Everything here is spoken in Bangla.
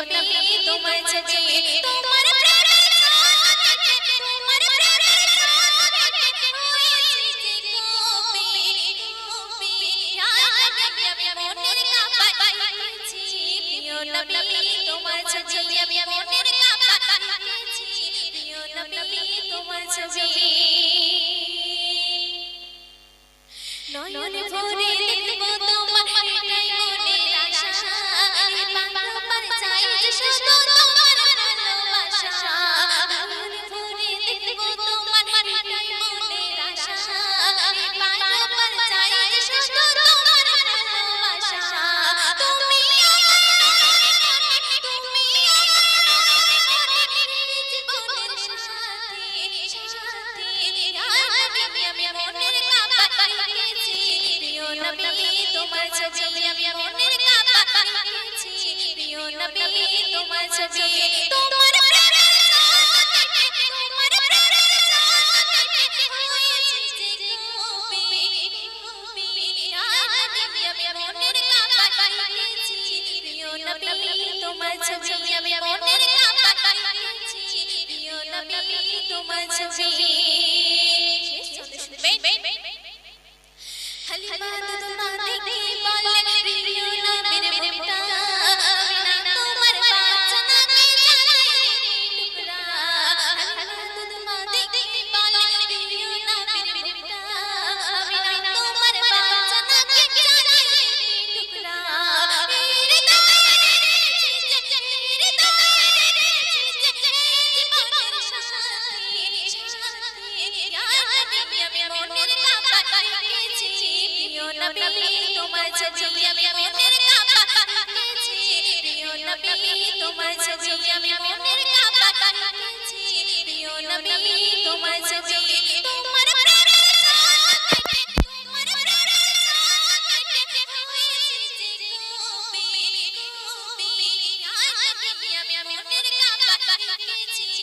নবী তোমার ছবি তোমার প্রেমে তোমার প্রেমে হয়েছে যে কবি ইয়া নবী আমি মনের কাবা পাইছি প্রিয় নবী তোমার ছবি আমি মনের কাবা পাইছি প্রিয় নবী তোমার ছবি নয়ন ভরে দেখবো তোমার এটাই মনের আশা বারবার চাই যে শুধু তোমার ভালোবাসা নয়ন ভরে দেখবো তোমার এটাই মনের আশা বারবার চাই যে শুধু তোমার ভালোবাসা তুমি জীবনের সাথী ইয়া নবী আমি মনের কাবা পাইছি প্রিয় নবী তোমার ছবি আমি মনের কাবা পাইছি প্রিয় নবী তোমার ছবি তোমার প্রেমে তোমার প্রেমে হয়েছে যে কবি ইয়া নবী আমি মনের কাবা পাইছি প্রিয় নবী তোমার ছবি আমি মনের কাবা পাইছি প্রিয় নবী তোমার ছবি হালিমা দুদমা দেখি বলে প্রিয় নবীর মুখটা বিনা তোমার বাঁচা নাকি জানে টুকরা হালিমা দুদমা দেখি বলে প্রিয় নবীর মুখটা বিনা তোমার বাঁচা নাকি জানে টুকরা জীবনের সাথী ইয়া নবী আমি মনের কাবা পাইছি প্রিয় নবী তোমার ছবি আমি মনের কাবা পাইছি প্রিয় নবী তোমার ছবি আমি মনের